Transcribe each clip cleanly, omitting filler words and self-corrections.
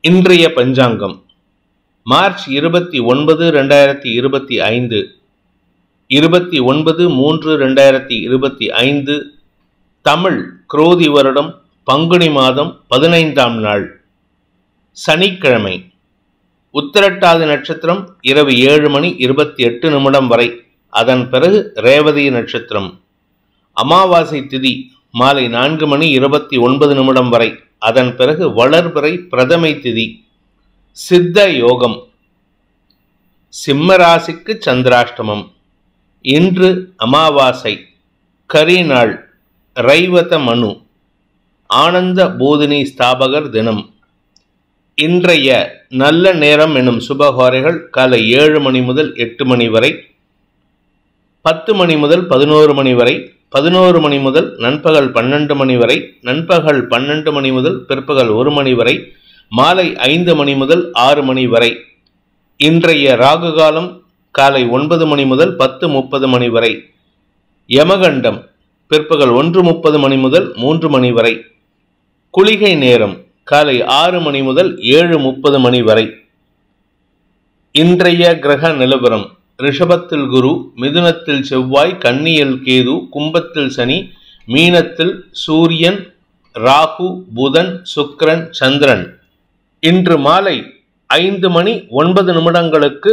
இன்றைய பஞ்சாங்கம் மார்ச் 29, 2025 29/3/2025 தமிழ் குரோதி வருடம் பங்குனி மாதம் 15ஆம் நாள் சனிக்கிழமை. உத்திரட்டாதி நட்சத்திரம் இரவு 7:28 வரை, அதன் பிறகு ரேவதி நட்சத்திரம். அமாவாசை திதி மாலை 4:29 வரை, அதன் பிறகு வளர்பிறை பிரதமை திதி. சித்த யோகம். சிம்மராசிக்கு சந்திராஷ்டமம். இன்று அமாவாசை. கரிநாள். ரைவத மனு. ஆனந்த போதினி ஸ்தாபகர் தினம். இன்றைய நல்ல நேரம் எனும் சுபஹோரைகள் காலை 7 மணி முதல் 8 மணி வரை, 10 மணி முதல் 11 மணி வரை, 11 மணி முதல் நண்பகல் 12 மணி வரை, நண்பகல் 12 மணி முதல் பிற்பகல் 1 மணி வரை, மாலை 5 மணி முதல் 6 மணி வரை. இன்றைய ராகு காலம் காலை 9 மணி முதல் 10:30 மணி வரை. யமகண்டம் பிற்பகல் 1:30 மணி முதல் 3 மணி வரை. குளிகை நேரம் காலை 6 மணி முதல் 7:30 மணி வரை. இன்றைய கிரக நிலவரம்: ரிஷபத்தில் குரு, மிதுனத்தில் செவ்வாய், கன்னியில் கேது, கும்பத்தில் சனி, மீனத்தில் சூரியன், ராகு, புதன், சுக்கிரன், சந்திரன். இன்று மாலை 5:09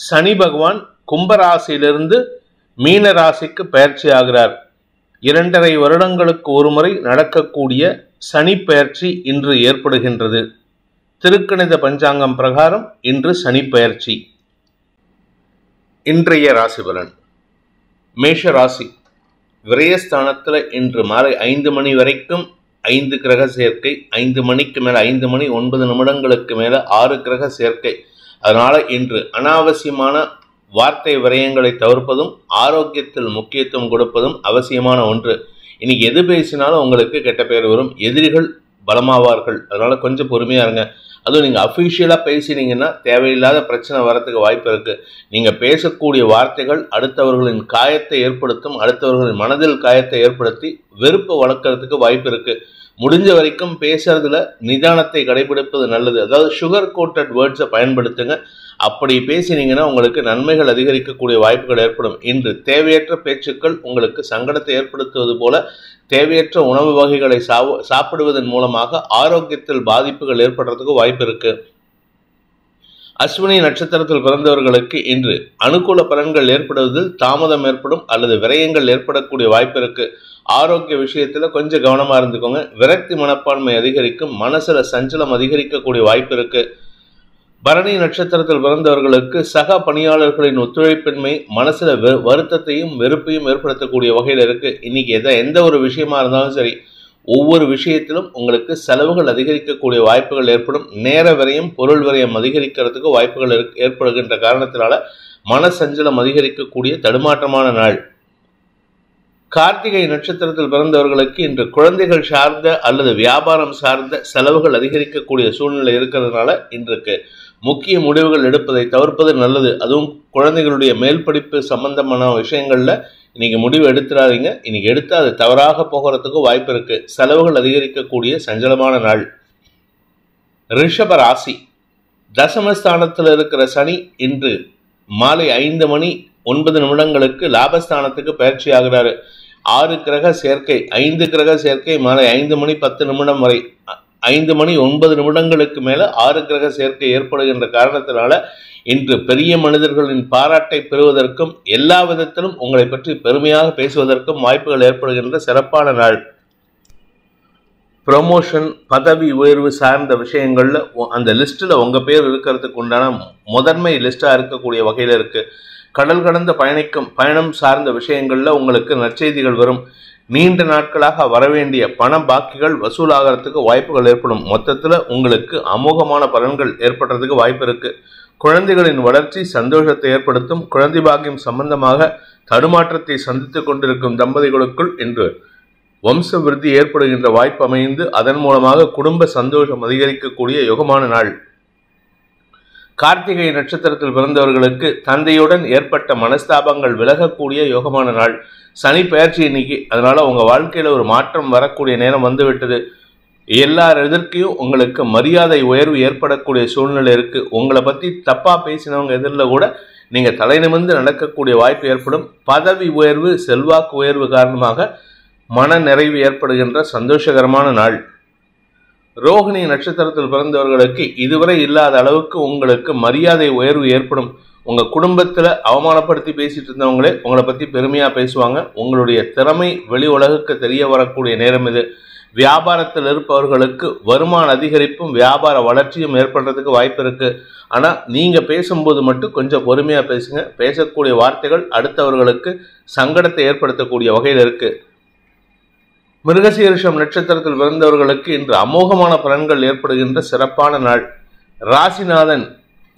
சனி பகவான் கும்பராசியிலிருந்து மீன ராசிக்கு பயிற்சி ஆகிறார். 2.5 வருடங்களுக்கு ஒருமுறை நடக்கக்கூடிய சனி பயிற்சி இன்று ஏற்படுகின்றது. திருக்கணித பஞ்சாங்கம் பிரகாரம் இன்று சனி பயிற்சி. இன்றைய ராசி பலன். மேஷ ராசி. விரயஸ்தானத்தில் இன்று மாலை 5 மணி வரைக்கும் 5 கிரக சேர்க்கை, 5 மணிக்கு மேலே 5:09 மேலே 6 கிரக சேர்க்கை. அதனால இன்று அனாவசியமான வார்த்தை விரயங்களை தவிர்ப்பதும் ஆரோக்கியத்தில் முக்கியத்துவம் கொடுப்பதும் அவசியமான ஒன்று. இன்னைக்கு எது பேசினாலும் உங்களுக்கு கெட்ட பெயர் வரும், எதிரிகள் பலமாவார்கள். அதனால கொஞ்சம் பொறுமையா இருங்க. அதுவும் நீங்கள் அஃபிஷியலாக பேசினீங்கன்னா தேவையில்லாத பிரச்சனை வரத்துக்கு வாய்ப்பு இருக்குது. நீங்கள் பேசக்கூடிய வார்த்தைகள் அடுத்தவர்களின் காயத்தை ஏற்படுத்தும், அடுத்தவர்களின் மனதில் காயத்தை ஏற்படுத்தி வெறுப்பை வளர்க்கறதுக்கு வாய்ப்பு இருக்குது. முடிஞ்ச வரைக்கும் பேசுறதுல நிதானத்தை கடைபிடிப்பது நல்லது. அதாவது சுகர் கோட்டட் வேர்ட்ஸை பயன்படுத்துங்க. அப்படி பேசினீங்கன்னா உங்களுக்கு நன்மைகள் அதிகரிக்கக்கூடிய வாய்ப்புகள் ஏற்படும். இன்று தேவையற்ற பேச்சுக்கள் உங்களுக்கு சங்கடத்தை ஏற்படுத்துவது போல தேவையற்ற உணவு வகைகளை சாப்பிடுவதன் மூலமாக ஆரோக்கியத்தில் பாதிப்புகள் ஏற்படுறதுக்கு வாய்ப்பு இருக்கு. அஸ்வினி நட்சத்திரத்தில் பிறந்தவர்களுக்கு இன்று அனுகூல பலன்கள் ஏற்படுவதில் தாமதம் ஏற்படும் அல்லது விரயங்கள் ஏற்படக்கூடிய வாய்ப்பு இருக்கு. ஆரோக்கிய விஷயத்துல கொஞ்சம் கவனமா இருந்துக்கோங்க. விரக்தி மனப்பான்மை அதிகரிக்கும், மனசுல சஞ்சலம் அதிகரிக்கக்கூடிய வாய்ப்பு இருக்கு. பரணி நட்சத்திரத்தில் பிறந்தவர்களுக்கு சக பணியாளர்களின் ஒத்துழைப்பின்மை மனசுல வருத்தத்தையும் வெறுப்பையும் ஏற்படுத்தக்கூடிய வகையில் இருக்கு. இன்னைக்கு எந்த ஒரு விஷயமா இருந்தாலும் சரி, ஒவ்வொரு விஷயத்திலும் உங்களுக்கு செலவுகள் அதிகரிக்கக்கூடிய வாய்ப்புகள் ஏற்படும். நேர விரயம், பொருள் விரயம் அதிகரிக்கிறதுக்கு வாய்ப்புகள் ஏற்படுகின்ற காரணத்தினால மன சஞ்சலம் அதிகரிக்கக்கூடிய தடுமாற்றமான நாள். கார்த்திகை நட்சத்திரத்தில் பிறந்தவர்களுக்கு இன்று குழந்தைகள் சார்ந்த அல்லது வியாபாரம் சார்ந்த செலவுகள் அதிகரிக்கக்கூடிய சூழ்நிலை இருக்கிறதுனால இன்றைக்கு முக்கிய முடிவுகள் எடுப்பதை தவிர்ப்பது நல்லது. அதுவும் குழந்தைகளுடைய மேல் படிப்பு சம்பந்தமான விஷயங்கள்ல இன்னைக்கு முடிவு எடுத்துடாதீங்க. இன்னைக்கு எடுத்து அது தவறாக போகிறதுக்கு வாய்ப்பு இருக்கு. செலவுகள் அதிகரிக்கக்கூடிய சஞ்சலமான நாள். ரிஷப ராசி. தசமஸ்தானத்தில் இருக்கிற சனி இன்று மாலை 5:09 லாபஸ்தானத்துக்கு பயிற்சி ஆகிறாரு. 6 கிரக சேர்க்கை, 5 கிரக சேர்க்கை மாலை 5:10 வரை, 5:09 மேல 6 கிரக சேர்க்கை ஏற்படுகின்ற காரணத்தினால இன்று பெரிய மனிதர்களின் பாராட்டை பெறுவதற்கும் எல்லா விதத்திலும் உங்களை பற்றி பெருமையாக பேசுவதற்கும் வாய்ப்புகள் ஏற்படுகின்ற சிறப்பான நாள். ப்ரமோஷன், பதவி உயர்வு சார்ந்த விஷயங்கள்ல அந்த லிஸ்ட்ல உங்க பேர் இருக்கிறதுக்கு உண்டான முதன்மை லிஸ்டா இருக்கக்கூடிய வகையில இருக்கு. கடல் கடந்த பயணம் சார்ந்த விஷயங்கள்ல உங்களுக்கு நற்செய்திகள் வரும். நீண்ட நாட்களாக வரவேண்டிய பண பாக்கிகள் வசூலாகிறதுக்கு வாய்ப்புகள் ஏற்படும். மொத்தத்துல உங்களுக்கு அமோகமான பலன்கள் ஏற்படுறதுக்கு வாய்ப்பு இருக்கு. குழந்தைகளின் வளர்ச்சி சந்தோஷத்தை ஏற்படுத்தும். குழந்தை பாக்கியம் சம்பந்தமாக தடுமாற்றத்தை சந்தித்துக் கொண்டிருக்கும் தம்பதிகளுக்குள் இன்று வம்ச விருத்தி ஏற்படுகின்ற வாய்ப்பு அமைந்து அதன் மூலமாக குடும்ப சந்தோஷம் அதிகரிக்கக்கூடிய யோகமான நாள். கார்த்திகை நட்சத்திரத்தில் பிறந்தவர்களுக்கு தந்தையுடன் ஏற்பட்ட மனஸ்தாபங்கள் விலகக்கூடிய யோகமான நாள். சனி பெயர்ச்சி இன்னைக்கு, அதனால உங்க வாழ்க்கையில ஒரு மாற்றம் வரக்கூடிய நேரம் வந்துவிட்டது. எல்லார் எதிர்க்கையும் உங்களுக்கு மரியாதை உயர்வு ஏற்படக்கூடிய சூழ்நிலை இருக்கு. உங்களை பத்தி தப்பா பேசினவங்க எதிரில் கூட நீங்க தலை நிமிர்ந்து நடக்கக்கூடிய வாய்ப்பு ஏற்படும். பதவி உயர்வு, செல்வாக்கு உயர்வு காரணமாக மன நிறைவு ஏற்படுகின்ற சந்தோஷகரமான நாள். ரோகிணி நட்சத்திரத்தில் பிறந்தவர்களுக்கு இதுவரை இல்லாத அளவுக்கு உங்களுக்கு மரியாதை உயர்வு ஏற்படும். உங்க குடும்பத்துல அவமானப்படுத்தி பேசிட்டு இருந்தவங்களே உங்களை பத்தி பெருமையா பேசுவாங்க. உங்களுடைய திறமை வெளி உலகுக்கு தெரிய வரக்கூடிய நேரம் இது. வியாபாரத்தில் இருப்பவர்களுக்கு வருமான அதிகரிப்பும் வியாபார வளர்ச்சியும் ஏற்படுறதுக்கு வாய்ப்பு இருக்கு. ஆனா நீங்க பேசும்போது மட்டும் கொஞ்சம் பொறுமையா பேசுங்க. பேசக்கூடிய வார்த்தைகள் அடுத்தவர்களுக்கு சங்கடத்தை ஏற்படுத்தக்கூடிய வகையில் இருக்கு. மிருகசீரிஷம் நட்சத்திரத்தில் பிறந்தவர்களுக்கு இன்று அமோகமான பலன்கள் ஏற்படுகின்ற சிறப்பான நாள். ராசிநாதன்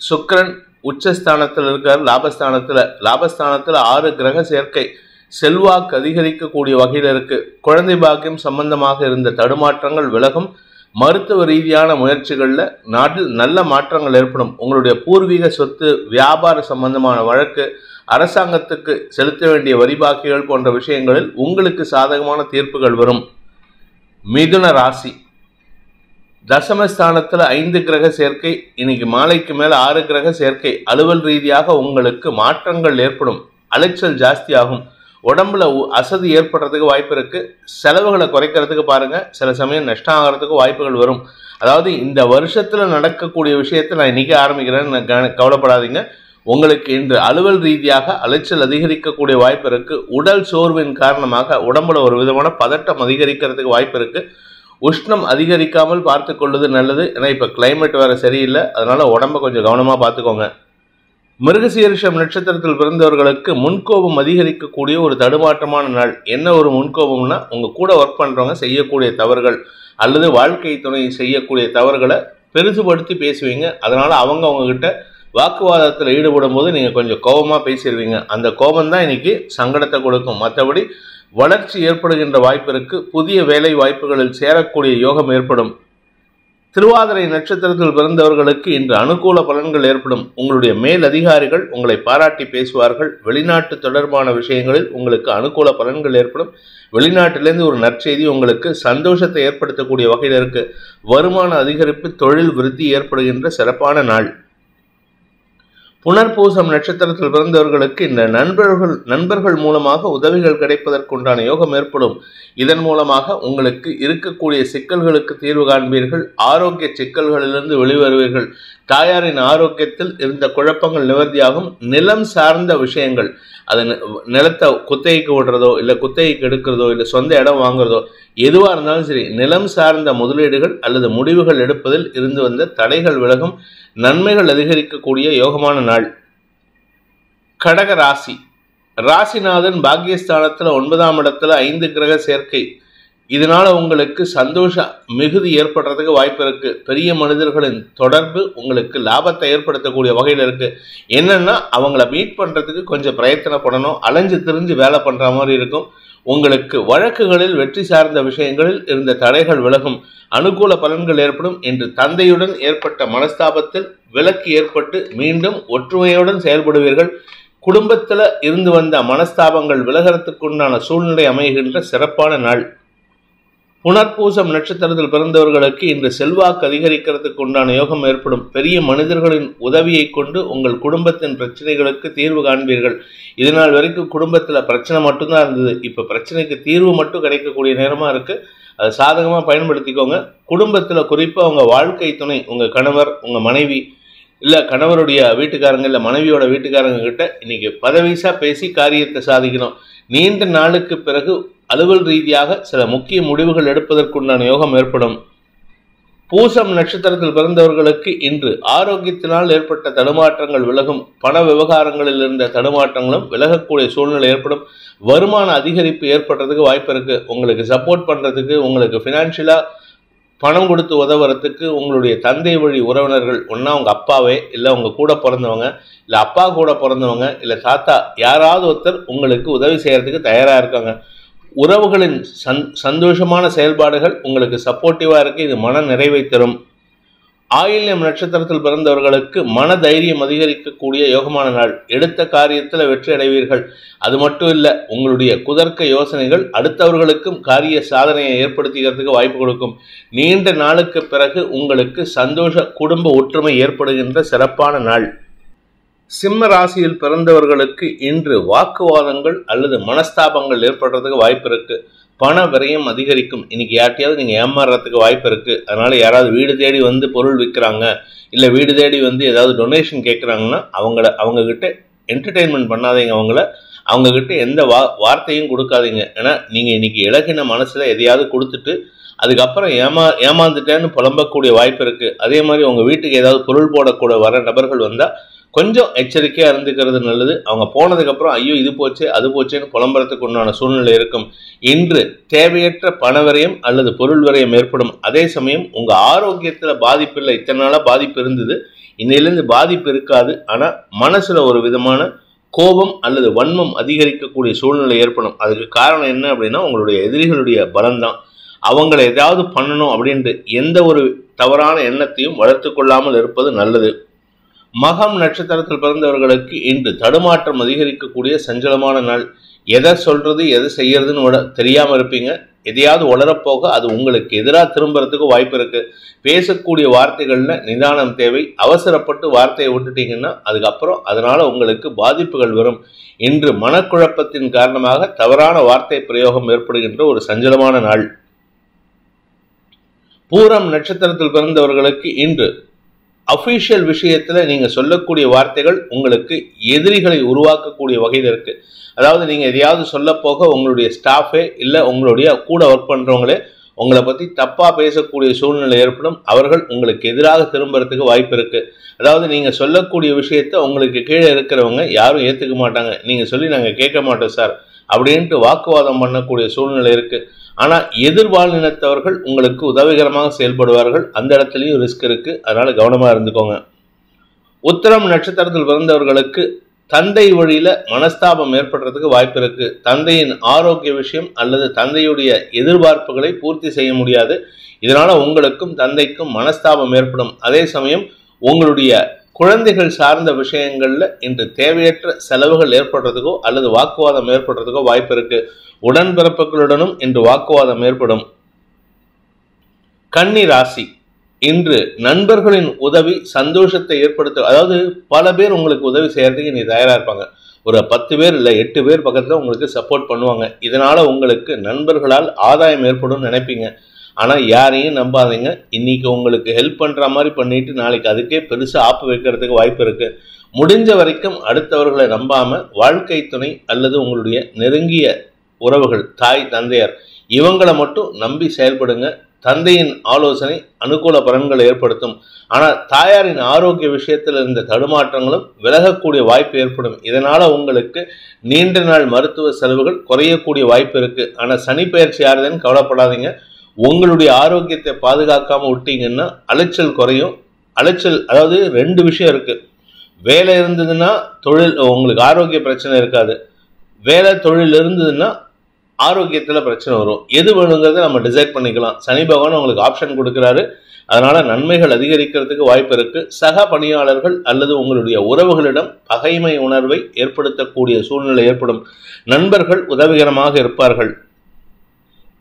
சுக்கிரன் உச்சஸ்தானத்தில் இருக்கார். லாபஸ்தானத்துல 6 கிரக சேர்க்கை செல்வாக்கு அதிகரிக்கக்கூடிய வகையில் இருக்கு. குழந்தை பாக்கியம் சம்பந்தமாக இருந்த தடுமாற்றங்கள் விலகும். மருத்துவ ரீதியான முயற்சிகளில் நாட்டில் நல்ல மாற்றங்கள் ஏற்படும். உங்களுடைய பூர்வீக சொத்து, வியாபார சம்பந்தமான வழக்கு, அரசாங்கத்துக்கு செலுத்த வேண்டிய வரி பாக்கிகள் போன்ற விஷயங்களில் உங்களுக்கு சாதகமான தீர்ப்புகள் வரும். மிதுன ராசி தசமஸ்தானத்துல 5 கிரக சேர்க்கை, இன்னைக்கு மாலைக்கு மேல 6 கிரக சேர்க்கை. அலுவல் ரீதியாக உங்களுக்கு மாற்றங்கள் ஏற்படும். அலைச்சல் ஜாஸ்தி ஆகும். உடம்புல அசதி ஏற்படுறதுக்கு வாய்ப்பு இருக்கு. செலவுகளை குறைக்கிறதுக்கு பாருங்க. சில சமயம் நஷ்டம் ஆகிறதுக்கு வாய்ப்புகள் வரும். அதாவது இந்த வருஷத்துல நடக்கக்கூடிய விஷயத்தை நான் இன்னைக்கு ஆரம்பிக்கிறேன்னு கவலைப்படாதீங்க. உங்களுக்கு இன்று அலுவல் ரீதியாக அலைச்சல் அதிகரிக்கக்கூடிய வாய்ப்பு இருக்கு. உடல் சோர்வின் காரணமாக உடம்புல ஒரு விதமான பதட்டம் அதிகரிக்கிறதுக்கு வாய்ப்பு இருக்கு. உஷ்ணம் அதிகரிக்காமல் பார்த்து கொள்வது நல்லது. ஏன்னா இப்ப கிளைமேட் வேற சரியில்லை. அதனால உடம்ப கொஞ்சம் கவனமா பார்த்துக்கோங்க. மிருகசீரிஷம் நட்சத்திரத்தில் பிறந்தவர்களுக்கு முன்கோபம் அதிகரிக்கக்கூடிய ஒரு தடுமாற்றமான நாள். என்ன ஒரு முன்கோபம்னா, உங்க கூட ஒர்க் பண்றவங்க செய்யக்கூடிய தவறுகள் அல்லது வாழ்க்கை துணை செய்யக்கூடிய தவறுகளை பெருசுபடுத்தி பேசுவீங்க. அதனால அவங்க உங்ககிட்ட வாக்குவாதத்தில் ஈடுபடும் போது நீங்க கொஞ்சம் கோபமா பேசிடுவீங்க. அந்த கோபம் தான் இன்னைக்கு சங்கடத்தை கொடுக்கும். மற்றபடி வளர்ச்சி ஏற்படுகின்ற வாய்ப்பு இருக்கு. புதிய வேலை வாய்ப்புகளில் சேரக்கூடிய யோகம் ஏற்படும். திருவாதிரை நட்சத்திரத்தில் பிறந்தவர்களுக்கு இன்று அனுகூல பலன்கள் ஏற்படும். உங்களுடைய மேல் அதிகாரிகள் உங்களை பாராட்டி பேசுவார்கள். வெளிநாட்டு தொடர்பான விஷயங்களில் உங்களுக்கு அனுகூல பலன்கள் ஏற்படும். வெளிநாட்டிலிருந்து ஒரு நற்செய்தி உங்களுக்கு சந்தோஷத்தை ஏற்படுத்தக்கூடிய வகையில் இருக்கு. வருமான அதிகரிப்பு, தொழில் விருத்தி ஏற்படுகின்ற சிறப்பான நாள். புனர்பூசம் நட்சத்திரத்தில் பிறந்தவர்களுக்கு இந்த நண்பர்கள் மூலமாக உதவிகள் கிடைப்பதற்குண்டான யோகம் ஏற்படும். இதன் மூலமாக உங்களுக்கு இருக்கக்கூடிய சிக்கல்களுக்கு தீர்வு காண்பீர்கள். ஆரோக்கிய சிக்கல்களிலிருந்து வெளிவருவீர்கள். தாயாரின் ஆரோக்கியத்தில் இருந்த குழப்பங்கள் நிவர்த்தியாகும். நிலம் சார்ந்த விஷயங்கள், அது நிலத்தை குத்தகைக்கு விடுறதோ இல்லை குத்தகைக்கு எடுக்கிறதோ இல்லை சொந்த இடம் வாங்குறதோ எதுவாக இருந்தாலும் சரி, நிலம் சார்ந்த முதலீடுகள் அல்லது முடிவுகள் எடுப்பதில் இருந்து வந்த தடைகள் விலகும். நன்மைகள் அதிகரிக்கக்கூடிய யோகமான நாள். கடக ராசி ராசிநாதன் பாக்கியஸ்தானத்துல 9ஆம் இடத்துல 5 கிரக சேர்க்கை. இதனால உங்களுக்கு சந்தோஷ மிகுதி ஏற்படுறதுக்கு வாய்ப்பு இருக்கு. பெரிய மனிதர்களின் தொடர்பு உங்களுக்கு லாபத்தை ஏற்படுத்தக்கூடிய வகையில் இருக்கு. என்னன்னா, அவங்கள மீட் பண்றதுக்கு கொஞ்சம் பிரயத்தனப்படணும். அலைஞ்சு திரிஞ்சு வேலை பண்ற மாதிரி இருக்கும். உங்களுக்கு வழக்குகளில் வெற்றி சார்ந்த விஷயங்களில் இருந்த தடைகள் விலகும். அனுகூல பலன்கள் ஏற்படும். என்று தந்தையுடன் ஏற்பட்ட மனஸ்தாபத்தில் விலக்கு ஏற்பட்டு மீண்டும் ஒற்றுமையுடன் செயல்படுவீர்கள். குடும்பத்துல இருந்து வந்த மனஸ்தாபங்கள் விலகிறதுக்குண்டான சூழ்நிலை அமைகின்ற சிறப்பான நாள். புனர்பூசம் நட்சத்திரத்தில் பிறந்தவர்களுக்கு இன்று செல்வாக்கு அதிகரிக்கிறதுக்கு உண்டான யோகம் ஏற்படும். பெரிய மனிதர்களின் உதவியை கொண்டு உங்கள் குடும்பத்தின் பிரச்சனைகளுக்கு தீர்வு காண்பீர்கள். இதனால் வரைக்கும் குடும்பத்துல பிரச்சனை மட்டும்தான் இருந்தது. இப்ப பிரச்சனைக்கு தீர்வு மட்டும் கிடைக்கக்கூடிய நேரமா இருக்கு. அதை சாதகமா பயன்படுத்திக்கோங்க. குடும்பத்துல குறிப்பா உங்க வாழ்க்கை துணை, உங்க கணவர், உங்க மனைவி, இல்ல கணவருடைய வீட்டுக்காரங்க, இல்ல மனைவியோட வீட்டுக்காரங்க கிட்ட இன்னைக்கு பதவிசா பேசி காரியத்தை சாதிக்கணும். நீண்ட நாளுக்கு பிறகு அலுவல் ரீதியாக சில முக்கிய முடிவுகள் எடுப்பதற்குண்டான யோகம் ஏற்படும். பூசம் நட்சத்திரத்தில் பிறந்தவர்களுக்கு இன்று ஆரோக்கியத்தினால் ஏற்பட்ட தடுமாற்றங்கள் விலகும். பண விவகாரங்களில் இருந்த தடுமாற்றங்களும் விலகக்கூடிய சூழ்நிலை ஏற்படும். வருமான அதிகரிப்பு ஏற்படுறதுக்கு வாய்ப்பு இருக்கு. உங்களுக்கு சப்போர்ட் பண்றதுக்கு, உங்களுக்கு பினான்சியலா பணம் கொடுத்து உதவுறதுக்கு உங்களுடைய தந்தை வழி உறவினர்கள், ஒன்னா உங்க அப்பாவே, இல்லை உங்க கூட பிறந்தவங்க, இல்லை அப்பா கூட பிறந்தவங்க, இல்லை தாத்தா, யாராவது ஒருத்தர் உங்களுக்கு உதவி செய்யறதுக்கு தயாரா இருக்காங்க. உறவுகளின் சந்தோஷமான செயல்பாடுகள் உங்களுக்கு சப்போர்ட்டிவா இருக்கு. இது மன நிறைவை தரும். ஆயில்யம் நட்சத்திரத்தில் பிறந்தவர்களுக்கு மன தைரியம் அதிகரிக்கக்கூடிய யோகமான நாள். எடுத்த காரியத்தில் வெற்றி அடைவீர்கள். அது மட்டும் இல்லை, உங்களுடைய குதர்க்க யோசனைகள் அடுத்தவர்களுக்கும் காரிய சாதனையை ஏற்படுத்திக்கிறதுக்கு வாய்ப்பு கொடுக்கும். நீண்ட நாளுக்கு பிறகு உங்களுக்கு சந்தோஷ குடும்ப ஒற்றுமை ஏற்படுகின்ற சிறப்பான நாள். சிம்ம ராசியில் பிறந்தவர்களுக்கு இன்று வாக்குவாதங்கள் அல்லது மனஸ்தாபங்கள் ஏற்படுறதுக்கு வாய்ப்பு இருக்கு. பண விரயம் அதிகரிக்கும். இன்னைக்கு யார்ட்டையாவது நீங்கள் ஏமாறுறதுக்கு வாய்ப்பு இருக்குது. அதனால் யாராவது வீடு தேடி வந்து பொருள் விற்கிறாங்க, இல்லை வீடு தேடி வந்து ஏதாவது டொனேஷன் கேட்குறாங்கன்னா அவங்கக்கிட்ட என்டர்டெயின்மெண்ட் பண்ணாதீங்க. அவங்கக்கிட்ட எந்த வார்த்தையும் கொடுக்காதீங்க. ஏன்னா நீங்கள் இன்னைக்கு இலகின மனசில் எதையாவது கொடுத்துட்டு அதுக்கப்புறம் ஏமாந்துட்டேன்னு புலம்பக்கூடிய வாய்ப்பு இருக்குது. அதே மாதிரி உங்கள் வீட்டுக்கு ஏதாவது பொருள் போடக்கூட வர நபர்கள் வந்தால் கொஞ்சம் எச்சரிக்கையாக இருந்துக்கிறது நல்லது. அவங்க போனதுக்கப்புறம் ஐயோ இது போச்சு அது போச்சேன்னு புலம்புறதுக்கு உண்டான சூழ்நிலை இருக்கும். இன்று தேவையற்ற பண விரயம் அல்லது பொருள் விரயம் ஏற்படும். அதே சமயம் உங்கள் ஆரோக்கியத்தில் பாதிப்பு இல்லை. இத்தனை நாளாக பாதிப்பு இருந்தது, இன்னையிலேருந்து பாதிப்பு இருக்காது. ஆனால் மனசில் ஒரு விதமான கோபம் அல்லது வன்மம் அதிகரிக்கக்கூடிய சூழ்நிலை ஏற்படும். அதுக்கு காரணம் என்ன அப்படின்னா உங்களுடைய எதிரிகளுடைய பலம்தான். அவங்கள ஏதாவது பண்ணணும் அப்படின்ட்டு எந்த ஒரு தவறான எண்ணத்தையும் வளர்த்து கொள்ளாமல் இருப்பது நல்லது. மகம் நட்சத்திரத்தில் பிறந்தவர்களுக்கு இன்று தடுமாற்றம் அதிகரிக்கக்கூடிய சஞ்சலமான நாள். எதை சொல்றது எதை செய்யறதுன்னு தெரியாமல் இருப்பீங்க. எதையாவது உளரப்போக அது உங்களுக்கு எதிராக திரும்புறதுக்கு வாய்ப்பு இருக்கு. பேசக்கூடிய வார்த்தைகளில் நிதானம் தேவை. அவசரப்பட்டு வார்த்தையை விட்டுட்டீங்கன்னா அதுக்கப்புறம் அதனால உங்களுக்கு பாதிப்புகள் வரும். இன்று மனக்குழப்பத்தின் காரணமாக தவறான வார்த்தை பிரயோகம் ஏற்படுகின்ற ஒரு சஞ்சலமான நாள். பூரம் நட்சத்திரத்தில் பிறந்தவர்களுக்கு இன்று அஃபீஷியல் விஷயத்தில் நீங்கள் சொல்லக்கூடிய வார்த்தைகள் உங்களுக்கு எதிரிகளை உருவாக்கக்கூடிய வகையில் இருக்குது. அதாவது நீங்கள் எதையாவது சொல்ல போக உங்களுடைய ஸ்டாஃபே இல்லை உங்களுடைய கூட ஒர்க் பண்ணுறவங்களே உங்களை பற்றி தப்பாக பேசக்கூடிய சூழ்நிலை ஏற்படும். அவர்கள் உங்களுக்கு எதிராக திரும்புறதுக்கு வாய்ப்பு இருக்குது. அதாவது நீங்கள் சொல்லக்கூடிய விஷயத்தை உங்களுக்கு கீழே இருக்கிறவங்க யாரும் ஏற்றுக்க மாட்டாங்க. நீங்கள் சொல்லி நாங்கள் கேட்க மாட்டோம் சார் அப்படின்ட்டு வாக்குவாதம் பண்ணக்கூடிய சூழ்நிலை இருக்குது. ஆனால் எதிர்பாலினத்தவர்கள் உங்களுக்கு உதவிகரமாக செயல்படுவார்கள். அந்த இடத்துலையும் ரிஸ்க் இருக்குது. அதனால் கவனமாக இருந்துக்கோங்க. உத்திரம் நட்சத்திரத்தில் பிறந்தவர்களுக்கு தந்தை வழியில் மனஸ்தாபம் ஏற்படுறதுக்கு வாய்ப்பு இருக்குது. தந்தையின் ஆரோக்கிய விஷயம் அல்லது தந்தையுடைய எதிர்பார்ப்புகளை பூர்த்தி செய்ய முடியாது. இதனால் உங்களுக்கும் தந்தைக்கும் மனஸ்தாபம் ஏற்படும். அதே சமயம் உங்களுடைய குழந்தைகள் சார்ந்த விஷயங்களில் இன்று தேவையற்ற செலவுகள் ஏற்படுறதுக்கோ அல்லது வாக்குவாதம் ஏற்படுறதுக்கோ வாய்ப்பு இருக்கு. உடன்பிறப்புகளுடனும் இன்று வாக்குவாதம் ஏற்படும். கன்னி ராசி, இன்று நண்பர்களின் உதவி சந்தோஷத்தை ஏற்படுத்த, அதாவது பல பேர் உங்களுக்கு உதவி செய்யறதுக்கு நீ தயாரா இருப்பாங்க. ஒரு 10 பேர் இல்லை 8 பேர் பக்கத்தில் உங்களுக்கு சப்போர்ட் பண்ணுவாங்க. இதனால உங்களுக்கு நண்பர்களால் ஆதாயம் ஏற்படும் நினைப்பீங்க. ஆனால் யாரையும் நம்பாதீங்க. இன்னைக்கு உங்களுக்கு ஹெல்ப் பண்ணுற மாதிரி பண்ணிட்டு நாளைக்கு அதுக்கே பெருசாக ஆப்பு வைக்கிறதுக்கு வாய்ப்பு இருக்கு. முடிஞ்ச வரைக்கும் அடுத்தவர்களை நம்பாம வாழ்க்கை துணை அல்லது உங்களுடைய நெருங்கிய உறவுகள், தாய் தந்தையர், இவங்களை மட்டும் நம்பி செயல்படுங்க. தந்தையின் ஆலோசனை அனுகூல பலன்களை ஏற்படுத்தும். ஆனால் தாயாரின் ஆரோக்கிய விஷயத்தில் இருந்த தடுமாற்றங்களும் விலகக்கூடிய வாய்ப்பு ஏற்படும். இதனால உங்களுக்கு நீண்ட நாள் மருத்துவ செலவுகள் குறையக்கூடிய வாய்ப்பு இருக்கு. ஆனால் சனி பயிற்சி ஆறுதுன்னு கவலைப்படாதீங்க. உங்களுடைய ஆரோக்கியத்தை பாதுகாக்காம விட்டீங்கன்னா அலைச்சல் குறையும். அலைச்சல், அதாவது 2 விஷயம் இருக்கு. வேலை இருந்ததுன்னா தொழில், உங்களுக்கு ஆரோக்கிய பிரச்சனை இருக்காது. வேலை தொழில் இருந்ததுன்னா ஆரோக்கியத்தில் பிரச்சனை வரும். எது வேணுங்கிறத நம்ம டிசைட் பண்ணிக்கலாம். சனி பகவான் உங்களுக்கு ஆப்ஷன் கொடுக்குறாரு. அதனால நன்மைகள் அதிகரிக்கிறதுக்கு வாய்ப்பு இருக்கு. சக பணியாளர்கள் அல்லது உங்களுடைய உறவுகளிடம் பகைமை உணர்வை ஏற்படுத்தக்கூடிய சூழ்நிலை ஏற்படும். நண்பர்கள் உதவிகரமாக இருப்பார்கள்.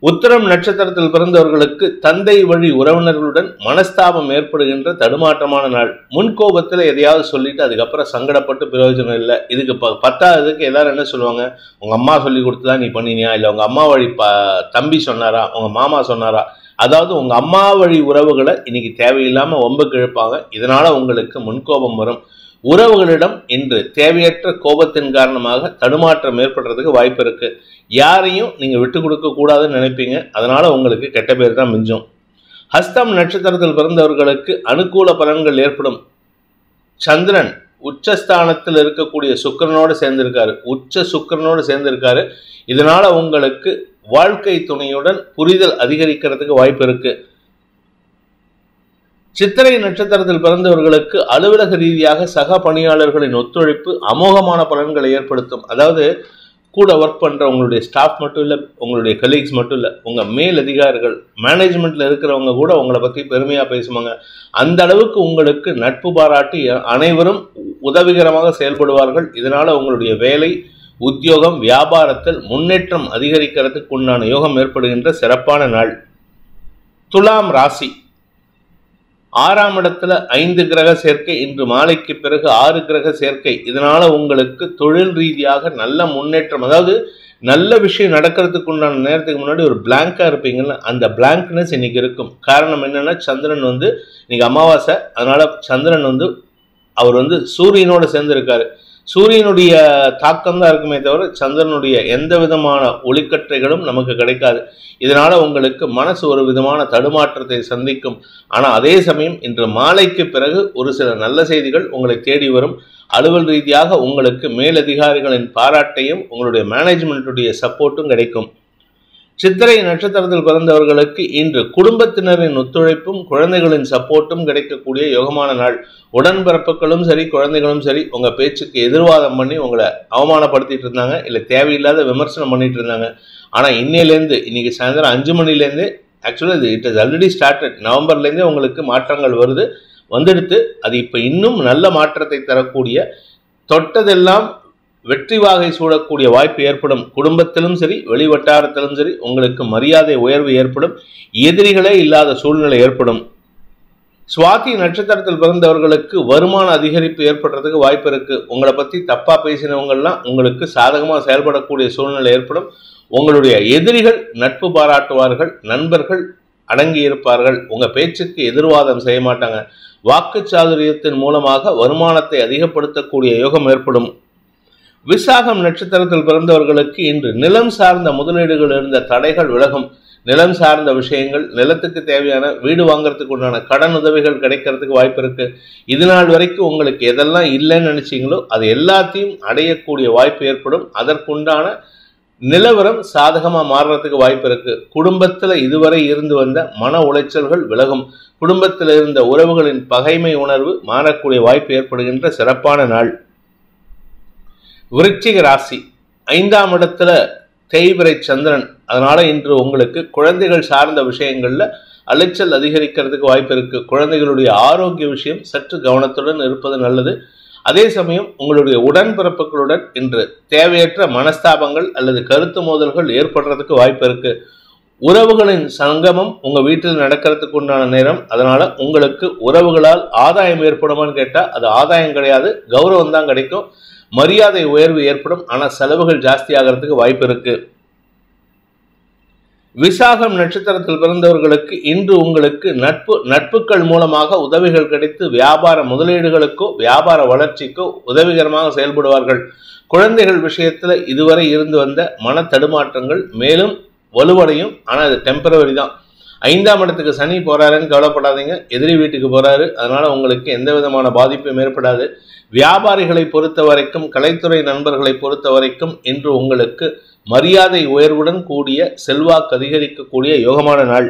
உத்திரம் நட்சத்திரத்தில் பிறந்தவர்களுக்கு தந்தை வழி உறவினர்களுடன் மனஸ்தாபம் ஏற்படுகின்ற தடுமாற்றமான நாள். முன்கோபத்தில் எதையாவது சொல்லிட்டு அதுக்கப்புறம் சங்கடப்பட்டு பிரயோஜனம் இல்லை. இதுக்கு பத்தாவதுக்கு எல்லாரும் என்ன சொல்லுவாங்க, உங்க அம்மா சொல்லி கொடுத்துதான் நீ பண்ணினியா, இல்லை உங்க அம்மா வழி தம்பி சொன்னாரா, உங்க மாமா சொன்னாரா. அதாவது உங்க அம்மா வழி உறவுகளை இன்னைக்கு தேவையில்லாம வம்புக்கு இழுப்பாங்க. இதனால உங்களுக்கு முன்கோபம் வரும். உறவுகளிடம் இன்று தேவையற்ற கோபத்தின் காரணமாக தடுமாற்றம் ஏற்படுறதுக்கு வாய்ப்பு இருக்கு. யாரையும் நீங்க விட்டு கொடுக்க கூடாதுன்னு நினைப்பீங்க. அதனால உங்களுக்கு கெட்ட பேர் தான் மிஞ்சும். ஹஸ்தம் நட்சத்திரத்தில் பிறந்தவர்களுக்கு அனுகூல பலன்கள் ஏற்படும். சந்திரன் உச்சஸ்தானத்தில் இருக்கக்கூடிய சுக்கிரனோடு சேர்ந்திருக்காரு. உச்ச சுக்கிரனோடு சேர்ந்திருக்காரு. இதனால உங்களுக்கு வாழ்க்கை துணையுடன் புரிதல் அதிகரிக்கிறதுக்கு வாய்ப்பு இருக்கு. சித்திரை நட்சத்திரத்தில் பிறந்தவர்களுக்கு அலுவலக ரீதியாக சக பணியாளர்களின் ஒத்துழைப்பு அமோகமான பலன்களை ஏற்படுத்தும். அதாவது கூட ஒர்க் பண்ணுற உங்களுடைய ஸ்டாஃப் மட்டும் இல்லை, உங்களுடைய கலீக்ஸ் மட்டும் இல்லை, உங்கள் மேல் அதிகாரிகள் மேனேஜ்மெண்ட்டில் இருக்கிறவங்க கூட உங்களை பற்றி பெருமையாக பேசுவாங்க. அந்த அளவுக்கு உங்களுக்கு நட்பு பாராட்டி அனைவரும் உதவிகரமாக செயல்படுவார்கள். இதனால் உங்களுடைய வேலை, உத்தியோகம், வியாபாரத்தில் முன்னேற்றம் அதிகரிக்கிறதுக்கு உண்டான யோகம் ஏற்படுகின்ற சிறப்பான நாள். துலாம் ராசி, 6ஆம் இடத்துல 5 கிரக சேர்க்கை, இன்று மாலைக்கு பிறகு 6 கிரக சேர்க்கை. இதனால உங்களுக்கு தொழில் ரீதியாக நல்ல முன்னேற்றம், அதாவது நல்ல விஷயம் நடக்கிறதுக்கு உண்டான நேரத்துக்கு முன்னாடி ஒரு பிளாங்கா இருப்பீங்கல்ல, அந்த பிளாங்க்னஸ் இன்னைக்கு இருக்கும். காரணம் என்னன்னா, சந்திரன் இன்னைக்கு அமாவாசை, அதனால சந்திரன் அவர் சூரியனோட சேர்ந்து இருக்காரு. சூரியனுடைய தாக்கம் தான் இருக்குமே தவிர சந்திரனுடைய எந்த விதமான ஒளிக்கற்றைகளும் நமக்கு கிடைக்காது. இதனால உங்களுக்கு மனசு ஒரு விதமான தடுமாற்றத்தை சந்திக்கும். ஆனால் அதே சமயம் இன்று மாலைக்கு பிறகு ஒரு சில நல்ல செய்திகள் உங்களை தேடி வரும். அலுவல் ரீதியாக உங்களுக்கு மேலதிகாரிகளின் பாராட்டையும் உங்களுடைய மேனேஜ்மெண்ட்டுடைய சப்போர்ட்டும் கிடைக்கும். சித்திரை நட்சத்திரத்தில் பிறந்தவர்களுக்கு இன்று குடும்பத்தினரின் ஒத்துழைப்பும் குழந்தைகளின் சப்போர்ட்டும் கிடைக்கக்கூடிய யோகமான நாள். உடன்பிறப்புகளும் சரி, குழந்தைகளும் சரி, உங்க பேச்சுக்கு எதிர்வாதம் பண்ணி உங்களை அவமானப்படுத்திட்டு இருந்தாங்க, இல்லை தேவையில்லாத விமர்சனம் பண்ணிட்டு இருந்தாங்க. ஆனால் இன்னைக்கு சாயந்தரம் 5 மணிலேருந்து, ஆக்சுவலாக இட் இஸ் ஆல்ரெடி ஸ்டார்டட், நவம்பர்லேருந்தே உங்களுக்கு மாற்றங்கள் வந்துடுத்து. அது இப்போ இன்னும் நல்ல மாற்றத்தை தரக்கூடிய, தொட்டதெல்லாம் வெற்றி வாகை சூடக்கூடிய வாய்ப்பு ஏற்படும். குடும்பத்திலும் சரி, வெளி வட்டாரத்திலும் சரி, உங்களுக்கு மரியாதை உயர்வு ஏற்படும். எதிரிகளே இல்லாத சூழ்நிலை ஏற்படும். சுவாதி நட்சத்திரத்தில் பிறந்தவர்களுக்கு வருமான அதிகரிப்பு ஏற்படுறதுக்கு வாய்ப்பு இருக்கு. உங்களை பத்தி தப்பா பேசினவங்கெல்லாம் உங்களுக்கு சாதகமாக செயல்படக்கூடிய சூழ்நிலை ஏற்படும். உங்களுடைய எதிரிகள் நட்பு பாராட்டுவார்கள், நண்பர்கள் அடங்கி இருப்பார்கள். உங்க பேச்சுக்கு எதிர்வாதம் செய்ய மாட்டாங்க. வாக்கு சாதுரியத்தின் மூலமாக வருமானத்தை அதிகப்படுத்தக்கூடிய யோகம் ஏற்படும். விசாகம் நட்சத்திரத்தில் பிறந்தவர்களுக்கு இன்று நிலம் சார்ந்த முதலீடுகள் இருந்த தடைகள் விலகும். நிலம் சார்ந்த விஷயங்கள், நிலத்துக்கு தேவையான வீடு வாங்கறதுக்கு உண்டான கடன் உதவிகள் கிடைக்கிறதுக்கு வாய்ப்பு இருக்கு. இது நாள் வரைக்கும் உங்களுக்கு எதெல்லாம் இல்லைன்னு நினைச்சீங்களோ அது எல்லாத்தையும் அடையக்கூடிய வாய்ப்பு ஏற்படும். அதற்குண்டான நிலவரம் சாதகமாக மாறுறதுக்கு வாய்ப்பு இருக்கு. குடும்பத்தில் இதுவரை இருந்து வந்த மன உளைச்சல்கள் விலகும். குடும்பத்தில் இருந்த உறவுகளின் பகைமை உணர்வு மாறக்கூடிய வாய்ப்பு ஏற்படுகின்ற சிறப்பான நாள். விருச்சிக ராசி, 5ஆம் இடத்துல தேய்பிறை சந்திரன். அதனால இன்று உங்களுக்கு குழந்தைகள் சார்ந்த விஷயங்கள்ல அலைச்சல் அதிகரிக்கிறதுக்கு வாய்ப்பு இருக்கு. குழந்தைகளுடைய ஆரோக்கிய விஷயம் சற்று கவனத்துடன் இருப்பது நல்லது. அதே சமயம் உங்களுடைய உடன்பிறப்புகளுடன் இன்று தேவையற்ற மனஸ்தாபங்கள் அல்லது கருத்து மோதல்கள் ஏற்படுறதுக்கு வாய்ப்பு இருக்கு. உறவுகளின் சங்கமம் உங்க வீட்டில் நடக்கிறதுக்கு உண்டான நேரம். அதனால உங்களுக்கு உறவுகளால் ஆதாயம் ஏற்படுமான்னு கேட்டா அது ஆதாயம் கிடையாது, கௌரவம் தான் கிடைக்கும். மரியாதை உயர்வு ஏற்படும். ஆனால் செலவுகள் ஜாஸ்தி ஆகிறதுக்கு வாய்ப்பு இருக்கு. விசாகம் நட்சத்திரத்தில் பிறந்தவர்களுக்கு இன்று உங்களுக்கு நட்புகள் மூலமாக உதவிகள் கிடைத்து வியாபார முதலீடுகளுக்கோ வியாபார வளர்ச்சிக்கோ உதவிகரமாக செயல்படுவார்கள். குழந்தைகள் விஷயத்துல இதுவரை இருந்து வந்த மன தடுமாற்றங்கள் மேலும் வலுவடையும். ஆனால் அது டெம்பரவரி தான். 5ஆம் இடத்துக்கு சனி போறாருன்னு கவலைப்படாதீங்க, எதிரி வீட்டுக்கு போறாரு. அதனால உங்களுக்கு எந்த விதமான பாதிப்பும் ஏற்படாது. வியாபாரிகளை பொறுத்த வரைக்கும், கலைத்துறை நண்பர்களை பொறுத்த வரைக்கும் இன்று உங்களுக்கு மரியாதை உயர்வுடன் கூடிய செல்வாக்கு அதிகரிக்கக்கூடிய யோகமான நாள்.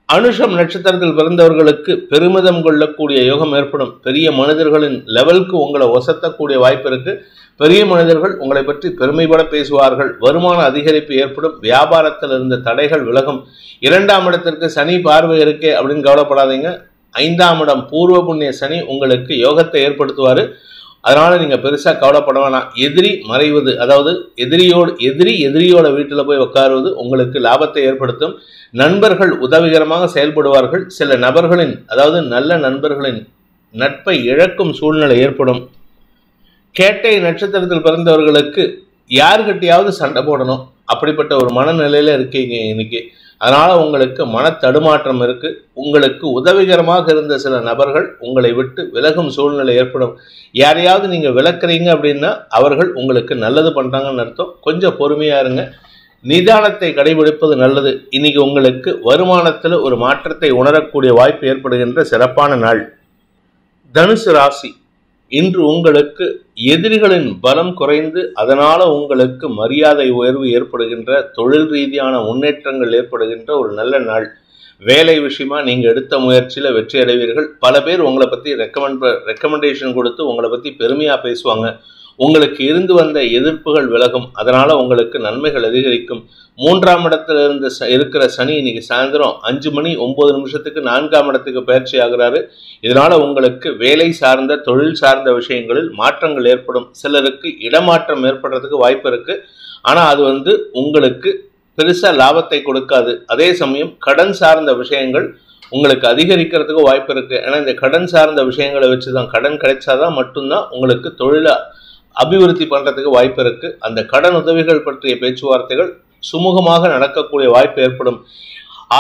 அனுஷம் நட்சத்திரத்தில் பிறந்தவர்களுக்கு பெருமிதம் கொள்ளக்கூடிய யோகம் ஏற்படும். பெரிய மனிதர்களின் லெவலுக்கு உங்களை ஒசத்தக்கூடிய வாய்ப்பு இருக்கு. பெரிய மனிதர்கள் உங்களை பற்றி பெருமைப்பட பேசுவார்கள். வருமான அதிகரிப்பு ஏற்படும். வியாபாரத்தில் இருந்த தடைகள் விலகும். 2ஆம் இடத்திற்கு சனி பார்வை இருக்கே அப்படின்னு கவலைப்படாதீங்க. 5ஆம் இடம் பூர்வ புண்ணிய சனி உங்களுக்கு யோகத்தை ஏற்படுத்துவார். அதனால நீங்க பெருசா கவலைப்பட வேணாம். எதிரி மறைவது, அதாவது எதிரியோட வீட்டில் போய் உட்காருவது உங்களுக்கு லாபத்தை ஏற்படுத்தும். நண்பர்கள் உதவிகரமாக செயல்படுவார்கள். சில நபர்களின், அதாவது நல்ல நண்பர்களின் நட்பை இழக்கும் சூழ்நிலை ஏற்படும். கேட்டை நட்சத்திரத்தில் பிறந்தவர்களுக்கு யாருக்கிட்டையாவது சண்டை போடணும் அப்படிப்பட்ட ஒரு மனநிலையில இருக்கீங்க இன்னைக்கு. அதனால உங்களுக்கு மன தடுமாற்றம் இருக்கு. உங்களுக்கு உதவிகரமாக இருந்த சில நபர்கள் உங்களை விட்டு விலகும் சூழ்நிலை ஏற்படும். யாரையாவது நீங்க விலக்குறீங்க அப்படின்னா அவர்கள் உங்களுக்கு நல்லது பண்றாங்கன்னு அர்த்தம். கொஞ்சம் பொறுமையா இருங்க, நிதானத்தை கடைபிடிப்பது நல்லது. இன்னைக்கு உங்களுக்கு வருமானத்தில் ஒரு மாற்றத்தை உணரக்கூடிய வாய்ப்பு ஏற்படுகின்ற சிறப்பான நாள். தனுசு ராசி, இன்று உங்களுக்கு எதிரிகளின் பலம் குறைந்து அதனால உங்களுக்கு மரியாதை உயர்வு ஏற்படுகின்ற, தொழில் ரீதியான முன்னேற்றங்கள் ஏற்படுகின்ற ஒரு நல்ல நாள். வேலை விஷயமா நீங்க எடுத்த முயற்சியில வெற்றி அடைவீர்கள். பல பேர் உங்களை பத்தி ரெக்கமெண்டேஷன் கொடுத்து உங்களை பத்தி பெருமையா பேசுவாங்க. உங்களுக்கு இருந்து வந்த எதிர்ப்புகள் விலகும். அதனால உங்களுக்கு நன்மைகள் அதிகரிக்கும். 3ஆம் இடத்துல இருக்கிற சனி இன்னைக்கு சாயந்தரம் 5 மணி 9 நிமிஷத்துக்கு 4ஆம் இடத்துக்கு பயிற்சி ஆகிறாரு. இதனால உங்களுக்கு வேலை சார்ந்த தொழில் சார்ந்த விஷயங்களில் மாற்றங்கள் ஏற்படும். சிலருக்கு இடமாற்றம் ஏற்படுறதுக்கு வாய்ப்பு இருக்கு. ஆனா அது உங்களுக்கு பெருசா லாபத்தை கொடுக்காது. அதே சமயம் கடன் சார்ந்த விஷயங்கள் உங்களுக்கு அதிகரிக்கிறதுக்கு வாய்ப்பு இருக்கு. ஏன்னா இந்த கடன் சார்ந்த விஷயங்களை வச்சுதான், கடன் கிடைச்சாதான் மட்டும்தான் உங்களுக்கு தொழிலை அபிவிருத்தி பண்றதுக்கு வாய்ப்பு இருக்கு. அந்த கடன் உதவிகள் பற்றிய பேச்சுவார்த்தைகள் சுமூகமாக நடக்கக்கூடிய வாய்ப்பு ஏற்படும்.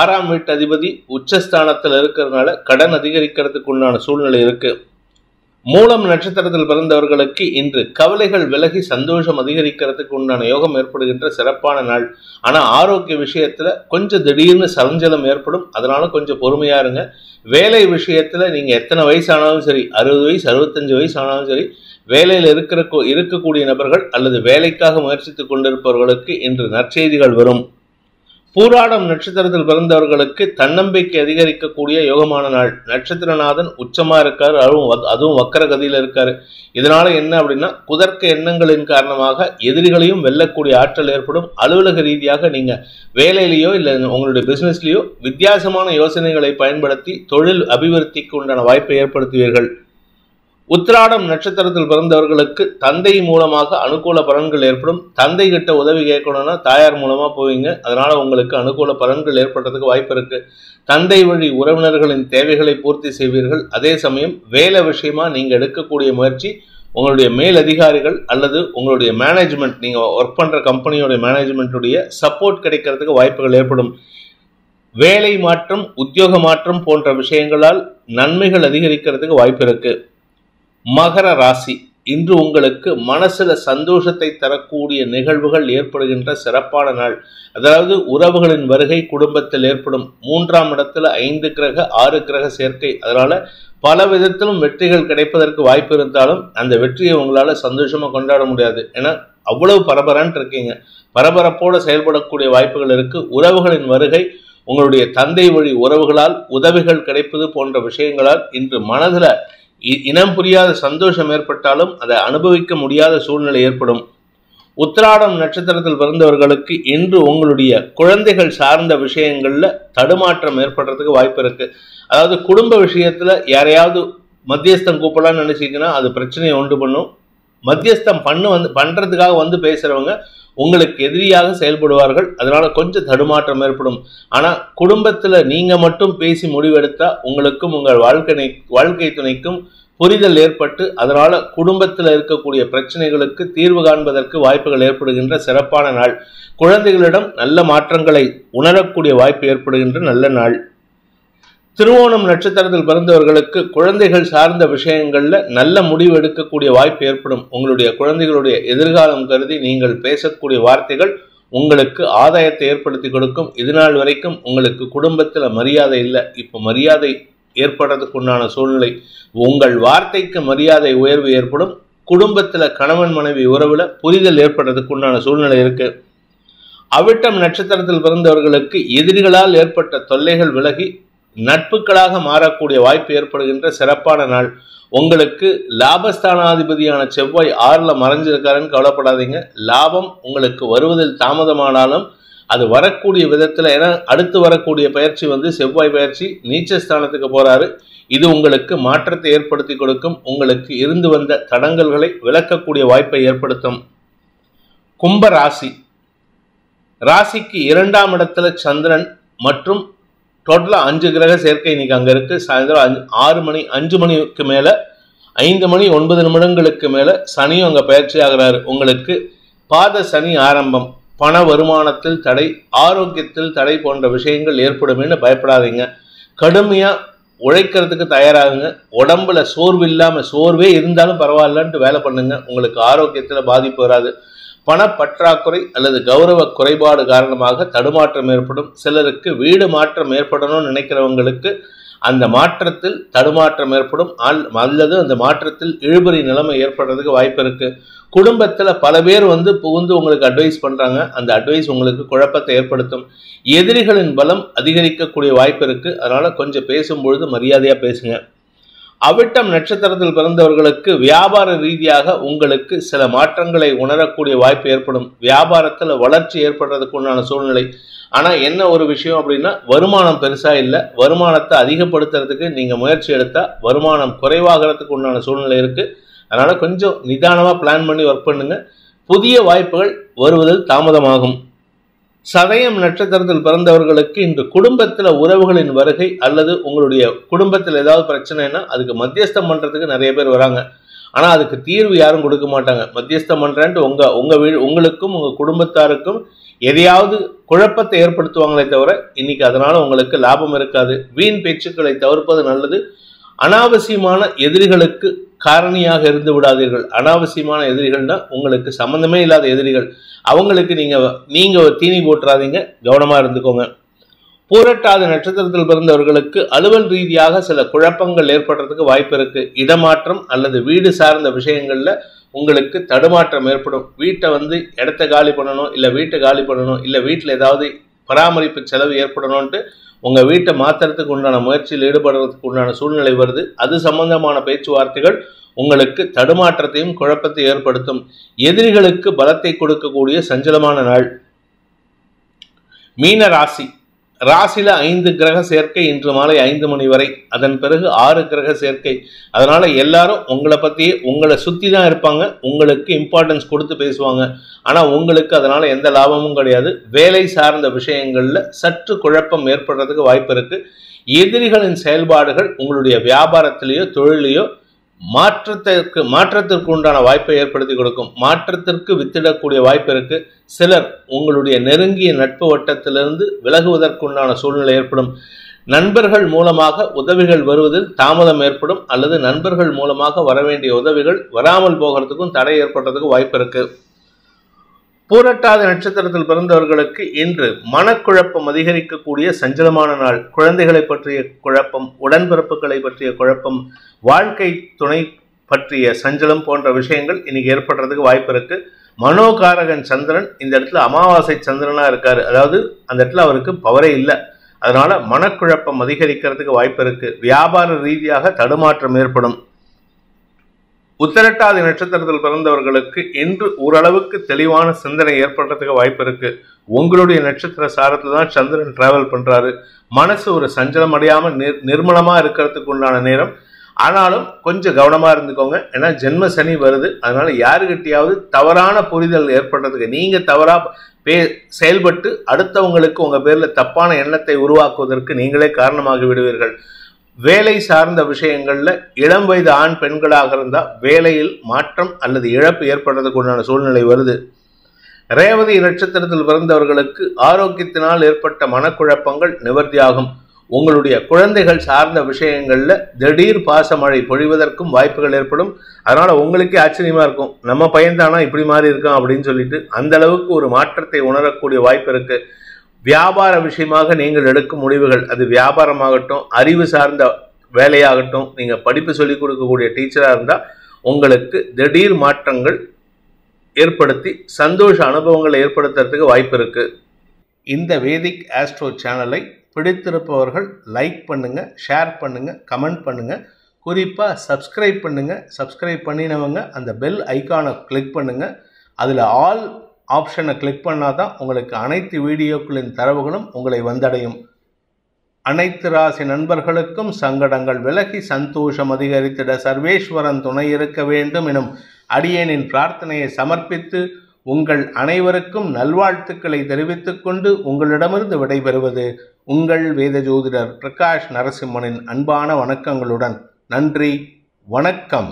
6ஆம் வீட்டு அதிபதி உச்சஸ்தானத்தில் இருக்கிறதுனால கடன் அதிகரிக்கிறதுக்கு உண்டான சூழ்நிலை இருக்கு. மூலம் நட்சத்திரத்தில் பிறந்தவர்களுக்கு இன்று கவலைகள் விலகி சந்தோஷம் அதிகரிக்கிறதுக்கு உண்டான யோகம் ஏற்படுகின்ற சிறப்பான நாள். ஆனா ஆரோக்கிய விஷயத்துல கொஞ்சம் திடீர்னு சலஞ்சலம் ஏற்படும். அதனால கொஞ்சம் பொறுமையா இருங்க. வேலை விஷயத்துல நீங்க எத்தனை வயசு ஆனாலும் சரி, 60 வயசு 65 வயசு ஆனாலும் சரி, வேலையில் இருக்கக்கூடிய நபர்கள் அல்லது வேலைக்காக முயற்சித்துக் கொண்டிருப்பவர்களுக்கு இன்று நற்செய்திகள் வரும். பூராடம் நட்சத்திரத்தில் பிறந்தவர்களுக்கு தன்னம்பிக்கை அதிகரிக்கக்கூடிய யோகமான நாள். நட்சத்திரநாதன் உச்சமா இருக்காரு, அதுவும் வக்கர கதியில இருக்காரு. இதனால என்ன அப்படின்னா, குதர்க்க எண்ணங்களின் காரணமாக எதிரிகளையும் வெல்லக்கூடிய ஆற்றல் ஏற்படும். அலுவலக ரீதியாக நீங்க வேலையிலேயோ இல்லை உங்களுடைய பிசினஸ்லயோ வித்தியாசமான யோசனைகளை பயன்படுத்தி தொழில் அபிவிருத்திக்கு உண்டான வாய்ப்பை ஏற்படுத்துவீர்கள். உத்திராடம் நட்சத்திரத்தில் பிறந்தவர்களுக்கு தந்தை மூலமாக அனுகூல பலன்கள் ஏற்படும். தந்தை கிட்ட உதவி கேட்கணும்னா தாயார் மூலமா போவீங்க. அதனால உங்களுக்கு அனுகூல பலன்கள் ஏற்படுறதுக்கு வாய்ப்பு இருக்கு. தந்தை வழி உறவினர்களின் தேவைகளை பூர்த்தி செய்வீர்கள். அதே சமயம் வேலை விஷயமா நீங்க எடுக்கக்கூடிய முயற்சி உங்களுடைய மேல் அதிகாரிகள் அல்லது உங்களுடைய மேனேஜ்மெண்ட், நீங்க ஒர்க் பண்ற கம்பெனியோட மேனேஜ்மெண்ட்டுடைய சப்போர்ட் கிடைக்கிறதுக்கு வாய்ப்புகள் ஏற்படும். வேலை மாற்றம், உத்தியோக மாற்றம் போன்ற விஷயங்களால் நன்மைகள் அதிகரிக்கிறதுக்கு வாய்ப்பு இருக்கு. மகர ராசி, இன்று உங்களுக்கு மனசுல சந்தோஷத்தை தரக்கூடிய நிகழ்வுகள் ஏற்படுகின்ற சிறப்பான நாள். அதாவது உறவுகளின் வருகை குடும்பத்தில் ஏற்படும். 3ஆம் இடத்துல 5 கிரக 6 கிரக சேர்க்கை. அதனால பல விதத்திலும் வெற்றிகள் கிடைப்பதற்கு வாய்ப்பு இருந்தாலும் அந்த வெற்றியை உங்களால சந்தோஷமா கொண்டாட முடியாது. ஏன்னா அவ்வளவு பரபரன்னு இருக்கீங்க. பரபரப்போட செயல்படக்கூடிய வாய்ப்புகள் இருக்கு. உறவுகளின் வருகை, உங்களுடைய தந்தை வழி உறவுகளால் உதவிகள் கிடைப்பது போன்ற விஷயங்களால் இன்று மனதுல இனம் புரியாத சந்தோஷம் ஏற்பட்டாலும் அதை அனுபவிக்க முடியாத சூழ்நிலை ஏற்படும். உத்திராடம் நட்சத்திரத்தில் பிறந்தவர்களுக்கு இன்று உங்களுடைய குழந்தைகள் சார்ந்த விஷயங்கள்ல தடுமாற்றம் ஏற்படுறதுக்கு வாய்ப்பு இருக்கு. அதாவது குடும்ப விஷயத்துல யாரையாவது மத்தியஸ்தம் கூப்பிடலாம்னு நினைச்சீங்கன்னா அது பிரச்சனையை உண்டு பண்ணும். மத்தியஸ்தம் பண்றதுக்காக பேசுறவங்க உங்களுக்கு எதிரியாக செயல்படுவார்கள். அதனால கொஞ்சம் தடுமாற்றம் ஏற்படும். ஆனா குடும்பத்துல நீங்க மட்டும் பேசி முடிவெடுத்தா உங்களுக்கும் உங்கள் வாழ்க்கை துணைக்கும் புரிதல் ஏற்பட்டு அதனால குடும்பத்தில் இருக்கக்கூடிய பிரச்சனைகளுக்கு தீர்வு காண்பதற்கு வாய்ப்புகள் ஏற்படுகின்ற சிறப்பான நாள். குழந்தைகளிடம் நல்ல மாற்றங்களை உணரக்கூடிய வாய்ப்பு ஏற்படுகின்ற நல்ல நாள். திருவோணம் நட்சத்திரத்தில் பிறந்தவர்களுக்கு குழந்தைகள் சார்ந்த விஷயங்கள்ல நல்ல முடிவு எடுக்கக்கூடிய வாய்ப்பு ஏற்படும். உங்களுடைய குழந்தைகளுடைய எதிர்காலம் கருதி நீங்கள் பேசக்கூடிய வார்த்தைகள் உங்களுக்கு ஆதாயத்தை ஏற்படுத்தி கொடுக்கும். இதுநாள் வரைக்கும் உங்களுக்கு குடும்பத்துல மரியாதை இல்லை, இப்ப மரியாதை ஏற்படுறதுக்குண்டான சூழ்நிலை. உங்கள் வார்த்தைக்கு மரியாதை உயர்வு ஏற்படும். குடும்பத்துல கணவன் மனைவி உறவுல புரிதல் ஏற்படுறதுக்குண்டான சூழ்நிலை இருக்கு. அவிட்டம் நட்சத்திரத்தில் பிறந்தவர்களுக்கு எதிரிகளால் ஏற்பட்ட தொல்லைகள் விலகி நட்புகளாக மாறக்கூடிய வாய்ப்பு ஏற்படுகின்ற சிறப்பான நாள். உங்களுக்கு லாபஸ்தானாதிபதியான செவ்வாய் 6ல மறைஞ்சிருக்காருன்னு கவலைப்படாதீங்க. லாபம் உங்களுக்கு வருவதில் தாமதமானாலும் அது வரக்கூடிய விதத்துல, ஏன்னா அடுத்து வரக்கூடிய பயிற்சி செவ்வாய் பயிற்சி நீச்சஸ்தானத்துக்கு போறாரு. இது உங்களுக்கு மாற்றத்தை ஏற்படுத்தி கொடுக்கும். உங்களுக்கு இருந்து வந்த தடங்கல்களை விளக்கக்கூடிய வாய்ப்பை ஏற்படுத்தும். கும்ப ராசி, ராசிக்கு 2ஆம் இடத்துல சந்திரன் மற்றும் டோட்டலா 5 கிரக சேர்க்கை இன்னைக்கு அங்க இருக்கு. சாயந்தரம் 5 மணிக்கு மேல 5 மணி 9 நிமிடங்களுக்கு மேல சனியும் அங்க பயிற்சி ஆகிறாரு. உங்களுக்கு பாத சனி ஆரம்பம். பண வருமானத்தில் தடை, ஆரோக்கியத்தில் தடை போன்ற விஷயங்கள் ஏற்படும்னு பயப்படாதீங்க. கடுமையா உழைக்கிறதுக்கு தயாராகுங்க. உடம்புல சோர்வு இல்லாம, சோர்வே இருந்தாலும் பரவாயில்லன்ட்டு வேலை பண்ணுங்க. உங்களுக்கு ஆரோக்கியத்துல பாதிப்பு வராது. பணப்பற்றாக்குறை அல்லது கௌரவ குறைபாடு காரணமாக தடுமாற்றம் ஏற்படும். சிலருக்கு வீடு மாற்றம் ஏற்படணும்னு நினைக்கிறவங்களுக்கு அந்த மாற்றத்தில் தடுமாற்றம் ஏற்படும். அல்லது அந்த மாற்றத்தில் இழுபறி நிலைமை ஏற்படுறதுக்கு வாய்ப்பு இருக்கு. குடும்பத்துல பல பேர் புகுந்து உங்களுக்கு அட்வைஸ் பண்றாங்க. அந்த அட்வைஸ் உங்களுக்கு குழப்பத்தை ஏற்படுத்தும். எதிரிகளின் பலம் அதிகரிக்கக்கூடிய வாய்ப்பு இருக்கு. அதனால கொஞ்சம் பேசும்பொழுது மரியாதையா பேசுங்க. அவிட்டம் நட்சத்திரத்தில் பிறந்தவர்களுக்கு வியாபார ரீதியாக உங்களுக்கு சில மாற்றங்களை உணரக்கூடிய வாய்ப்பு ஏற்படும். வியாபாரத்தில் வளர்ச்சி ஏற்படுறதுக்கு உண்டான சூழ்நிலை. ஆனால் என்ன ஒரு விஷயம் அப்படின்னா, வருமானம் பெருசாக இல்லை. வருமானத்தை அதிகப்படுத்துறதுக்கு நீங்கள் முயற்சி எடுத்தால் வருமானம் குறைவாகிறதுக்கு உண்டான சூழ்நிலை இருக்குது. அதனால் கொஞ்சம் நிதானமாக பிளான் பண்ணி ஒர்க் பண்ணுங்க. புதிய வாய்ப்புகள் வருவதில் தாமதமாகும். சதயம் நட்சத்திரத்தில் பிறந்தவர்களுக்கு இன்று குடும்பத்தில் உறவுகளின் வருகை அல்லது உங்களுடைய குடும்பத்தில் ஏதாவது பிரச்சனைனா அதுக்கு மத்தியஸ்தம் பண்ணுறதுக்கு நிறைய பேர் வராங்க. ஆனால் அதுக்கு தீர்வு யாரும் கொடுக்க மாட்டாங்க. மத்தியஸ்தம் பண்ணுறேன்ட்டு உங்கள் வீடு உங்களுக்கும் உங்கள் குடும்பத்தாருக்கும் எதையாவது குழப்பத்தை ஏற்படுத்துவாங்களே தவிர இன்னைக்கு அதனால் உங்களுக்கு லாபம் இருக்காது. வீண் பேச்சுக்களை தவிர்ப்பது நல்லது. அனாவசியமான எதிரிகளுக்கு காரணியாக இருந்து விடாதீர்கள். அனாவசியமான எதிரிகள்னா உங்களுக்கு சம்பந்தமே இல்லாத எதிரிகள். அவங்களுக்கு நீங்க தீனி போட்டுறாதீங்க, கவனமா இருந்துக்கோங்க. பூரட்டாதி நட்சத்திரத்தில் பிறந்தவர்களுக்கு அலுவல் ரீதியாக சில குழப்பங்கள் ஏற்படுறதுக்கு வாய்ப்பு இருக்கு. இடமாற்றம் அல்லது வீடு சார்ந்த விஷயங்கள்ல உங்களுக்கு தடுமாற்றம் ஏற்படும். வீட்டை இடத்த காலி பண்ணணும், இல்லை வீட்டை காலி பண்ணணும், இல்லை வீட்டில் ஏதாவது பராமரிப்பு செலவு ஏற்படணும்ட்டு உங்கள் வீட்டை மாற்றுறதுக்கு உண்டான முயற்சியில் ஈடுபடுறதுக்கு உண்டான சூழ்நிலை வருது. அது சம்பந்தமான பேச்சுவார்த்தைகள் உங்களுக்கு தடுமாற்றத்தையும் குழப்பத்தை ஏற்படுத்தும். எதிரிகளுக்கு பலத்தை கொடுக்கக்கூடிய சஞ்சலமான நாள். மீன ராசி. ராசியில் 5 கிரக சேர்க்கை இன்று மாலை 5 மணி வரை. அதன் பிறகு 6 கிரக சேர்க்கை. அதனால எல்லாரும் உங்களை சுற்றி தான் இருப்பாங்க. உங்களுக்கு இம்பார்ட்டன்ஸ் கொடுத்து பேசுவாங்க. ஆனால் உங்களுக்கு அதனால எந்த லாபமும் கிடையாது. வேலை சார்ந்த விஷயங்களில் சற்று குழப்பம் ஏற்படுறதுக்கு வாய்ப்பு இருக்கு. எதிரிகளின் செயல்பாடுகள் உங்களுடைய வியாபாரத்திலேயோ தொழிலையோ மாற்றத்திற்கு உண்டான வாய்ப்பை ஏற்படுத்தி கொடுக்கும். மாற்றத்திற்கு வித்திடக்கூடிய வாய்ப்பு இருக்கு. சிலர் உங்களுடைய நெருங்கிய நட்பு வட்டத்திலிருந்து விலகுவதற்குண்டான சூழ்நிலை ஏற்படும். நண்பர்கள் மூலமாக உதவிகள் வருவதில் தாமதம் ஏற்படும் அல்லது நண்பர்கள் மூலமாக வரவேண்டிய உதவிகள் வராமல் போகிறதுக்கும் தடை ஏற்படுறதுக்கு வாய்ப்பு இருக்கு. பூரட்டாதி நட்சத்திரத்தில் பிறந்தவர்களுக்கு இன்று மனக்குழப்பம் அதிகரிக்கக்கூடிய சஞ்சலமான நாள். குழந்தைகளை பற்றிய குழப்பம், உடன்பிறப்புகளை பற்றிய குழப்பம், வாழ்க்கை துணை பற்றிய சஞ்சலம் போன்ற விஷயங்கள் இன்னைக்கு ஏற்படுறதுக்கு வாய்ப்பு இருக்கு. மனோகாரகன் சந்திரன் இந்த இடத்துல அமாவாசை சந்திரனா இருக்காரு. அதாவது அந்த இடத்துல அவருக்கு பவரே இல்லை. அதனால மனக்குழப்பம் அதிகரிக்கிறதுக்கு வாய்ப்பு இருக்கு. வியாபார ரீதியாக தடுமாற்றம் ஏற்படும். உத்திரட்டாதி நட்சத்திரத்தில் பிறந்தவர்களுக்கு இன்று ஓரளவுக்கு தெளிவான சிந்தனை ஏற்படுறதுக்கு வாய்ப்பு இருக்கு. உங்களுடைய நட்சத்திர சாரத்துல தான் சந்திரன் டிராவல் பண்றாரு. மனசு ஒரு சஞ்சலம் அடையாம நிர்மலமா இருக்கிறதுக்கு உண்டான நேரம். ஆனாலும் கொஞ்சம் கவனமா இருந்துக்கோங்க. ஏன்னா ஜென்ம சனி வருது. அதனால யாருகிட்டையாவது தவறான புரிதல் ஏற்படுறதுக்கு, நீங்க தவறா செயல்பட்டு அடுத்தவங்களுக்கு உங்க பேர்ல தப்பான எண்ணத்தை உருவாக்குவதற்கு நீங்களே காரணமாகி விடுவீர்கள். வேலை சார்ந்த விஷயங்கள்ல இளம் வயது ஆண் பெண்களாக இருந்தால் வேலையில் மாற்றம் அல்லது இழப்பு ஏற்படுறதுக்கு உண்டான சூழ்நிலை வருது. ரேவதி நட்சத்திரத்தில் பிறந்தவர்களுக்கு ஆரோக்கியத்தினால் ஏற்பட்ட மனக்குழப்பங்கள் நிவர்த்தியாகும். உங்களுடைய குழந்தைகள் சார்ந்த விஷயங்கள்ல திடீர் பாசமழை பொழிவதற்கும் வாய்ப்புகள் ஏற்படும். அதனால உங்களுக்கே ஆச்சரியமா இருக்கும், நம்ம பையன்தானா இப்படி மாறி இருக்கான் அப்படின்னு சொல்லிட்டு. அந்த அளவுக்கு ஒரு மாற்றத்தை உணரக்கூடிய வாய்ப்பு இருக்கு. வியாபார விஷயமாக நீங்கள் எடுக்கும் முடிவுகள், அது வியாபாரமாகட்டும், அறிவு சார்ந்த வேலையாகட்டும், நீங்க படிப்பு சொல்லிக் கொடுக்கக்கூடிய டீச்சரா இருந்தா உங்களுக்கு திடீர் மாற்றங்கள் ஏற்படுத்தி சந்தோஷ அனுபவங்களை ஏற்படுத்துறதுக்கு வாய்ப்பு இருக்கு. இந்த வேதிக் ஆஸ்ட்ரோ சேனலை பிடித்திருப்பவர்கள் லைக் பண்ணுங்க, ஷேர் பண்ணுங்க, கமெண்ட் பண்ணுங்க. குறிப்பாக சப்ஸ்கிரைப் பண்ணுங்க. சப்ஸ்கிரைப் பண்ணினவங்க அந்த பெல் ஐக்கானை கிளிக் பண்ணுங்க. அதில் ஆல் ஆப்ஷனை கிளிக் பண்ணால் தான் உங்களுக்கு அனைத்து வீடியோக்களின் தரவுகளும் உங்களை வந்தடையும். அனைத்து ராசி நண்பர்களுக்கும் சங்கடங்கள் விலகி சந்தோஷம் அதிகரித்திட சர்வேஸ்வரன் துணை இருக்க வேண்டும் எனும் அடியேனின் பிரார்த்தனையை சமர்ப்பித்து உங்கள் அனைவருக்கும் நல்வாழ்த்துக்களை தெரிவித்துக் கொண்டு உங்களிடமிருந்து விடைபெறுவது உங்கள் வேத ஜோதிடர் பிரகாஷ் நரசிம்மனின் அன்பான வணக்கங்களுடன். நன்றி, வணக்கம்.